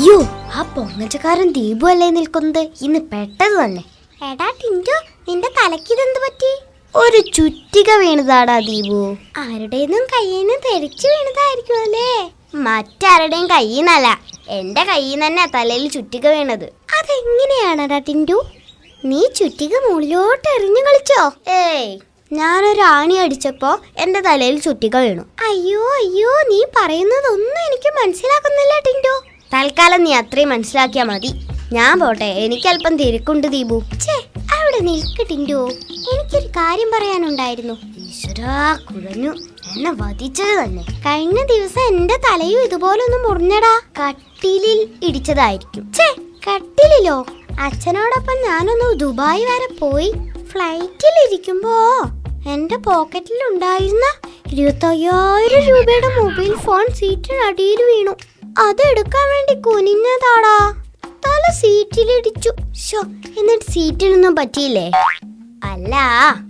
അയ്യോ, ആ പൊങ്ങച്ചക്കാരൻ ദീപു അല്ലേ നിൽക്കുന്നത്? ഇന്ന് പെട്ടത് തന്നെ. എടാ ടിൻറ്റു, നിന്റെ തലക്കിതെന്ത് പറ്റി? ഒരു ചുറ്റിക വീണതാടാ ദീപു. ആരുടേന്നും കയ്യിന്ന് തെറിച്ചു വീണതായിരിക്കും അല്ലേ? മറ്റാരുടെയും കയ്യിന്നല്ല, എന്റെ കയ്യിൽ തന്നെ തലയിൽ ചുറ്റിക വീണത്. അതെങ്ങനെയാണടാ ടിൻറ്റു? നീ ചുറ്റിക മുകളിലോട്ട് എറിഞ്ഞു കളിച്ചോ? ഏയ്, ഞാനൊരു ആണി അടിച്ചപ്പോ എന്റെ തലയിൽ ചുറ്റിക വീണു. അയ്യോ അയ്യോ, നീ പറയുന്നതൊന്നും എനിക്ക് മനസ്സിലാക്കുന്നില്ല ടിൻറ്റു. തൽക്കാലം നീ അത്രയും മനസ്സിലാക്കിയാ മതി. ഞാൻ പോട്ടെ, എനിക്കല്പം തിരക്കുണ്ട് ദീപു. അവിടെ നിൽക്ക് ടിൻറ്റു, എനിക്കൊരു കാര്യം പറയാനുണ്ടായിരുന്നു. ഈശ്വരാ, കുഴഞ്ഞു. എന്നെ വധിച്ചത് തന്നെ. കഴിഞ്ഞ ദിവസം എന്റെ തലയും ഇതുപോലൊന്നും മുറിഞ്ഞടാ. കട്ടിലിൽ ഇടിച്ചതായിരിക്കും. കട്ടിലിലോ? അച്ഛനോടൊപ്പം ഞാനൊന്ന് ദുബായ് വരെ പോയി. ഫ്ലൈറ്റിൽ ഇരിക്കുമ്പോ എന്റെ പോക്കറ്റിൽ ഉണ്ടായിരുന്ന 25,000 രൂപയുടെ മൊബൈൽ ഫോൺ സീറ്റിനടിയിൽ വീണു. അതെടുക്കാൻ വേണ്ടി കുനിഞ്ഞതാടാ. തല സീറ്റിലിടിച്ചു. എന്നിട്ട് സീറ്റിനൊന്നും പറ്റിയില്ലേ? അല്ല,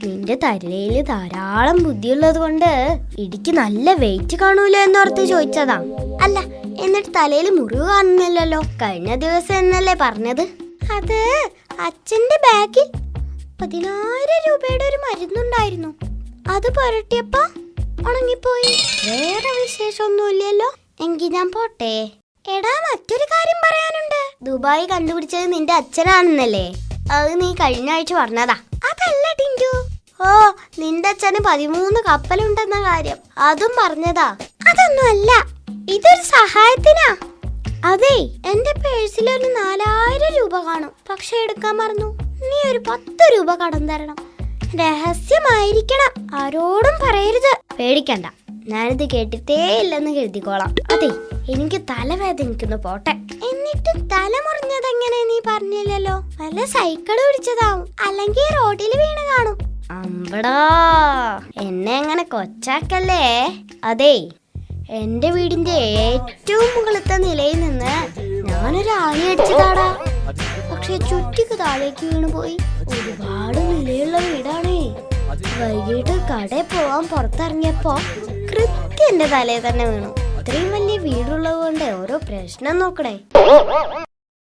നിന്റെ തലയിൽ ധാരാളം ബുദ്ധിയുള്ളത് കൊണ്ട് ഇടിക്ക് നല്ല വെയിറ്റ് കാണൂല എന്നോർത്ത് ചോദിച്ചതാ. അല്ല, എന്നിട്ട് തലയിൽ മുറിവ് കാണുന്നില്ലല്ലോ. കഴിഞ്ഞ ദിവസം എന്നല്ലേ പറഞ്ഞത്? അത് അച്ഛന്റെ ബാഗിൽ 10,000 രൂപയുടെ ഒരു മരുന്നുണ്ടായിരുന്നു. അത് പുരട്ടിയപ്പോ ഉണങ്ങിപ്പോയി. വേറെ വിശേഷമൊന്നുമില്ലല്ലോ. എങ്കിൽ ഞാൻ പോട്ടെ. എടാ, മറ്റൊരു കാര്യം പറയാനുണ്ട്. ദുബായ് കണ്ടുപിടിച്ചത് നിന്റെ അച്ഛനാണെന്നല്ലേ? അത് നീ കഴിഞ്ഞ ആഴ്ച പറഞ്ഞതാ. അതല്ല ടിൻറ്റു. ഓ, നിന്റെ അച്ഛന് 13 കപ്പലുണ്ടെന്ന കാര്യം അതും പറഞ്ഞതാ. അതൊന്നും അല്ല, ഇതൊരു സഹായത്തിനാ. അതെ, എന്റെ പേഴ്സിൽ ഒരു 4,000 രൂപ കാണും. പക്ഷെ എടുക്കാൻ മറന്നു. നീ ഒരു 10 രൂപ കടം തരണം. രഹസ്യമായിരിക്കണം, ആരോടും പറയരുത്. പേടിക്കണ്ട, ഞാനിത് കേട്ടിട്ടേ ഇല്ലെന്ന് കരുതിക്കോളാം. അതെ, എനിക്ക് തലവേദനിക്കുന്നു. പോട്ടെ. എന്നിട്ട് തല മുറിഞ്ഞതെങ്ങനെ നീ പറഞ്ഞില്ലല്ലോ? വല്ല സൈക്കിൾ പിടിച്ചതാവും, അല്ലെങ്കിൽ റോഡിൽ വീണ് കാണും. അമ്പടാ, എന്നെ അങ്ങനെ കൊച്ചാക്കല്ലേ. അതെ, എന്റെ വീടിന്റെ ഏറ്റവും മുകളിലത്തെ നിലയിൽ നിന്ന് ഞാനൊരു ആണി അടിച്ചതാടാ. പക്ഷെ ചുറ്റിക്ക് താഴേക്ക് വീണു പോയി. ഒരുപാട് നിലയുള്ള വീടാണേ. വൈകിട്ട് കടയിൽ പോവാൻ പുറത്തിറങ്ങിയപ്പോ കൃത്യം എന്റെ തലയിൽ തന്നെ വീണു. ഇത്രയും വലിയ വീടുള്ളത് കൊണ്ട് ഓരോ പ്രശ്നം നോക്കണേ.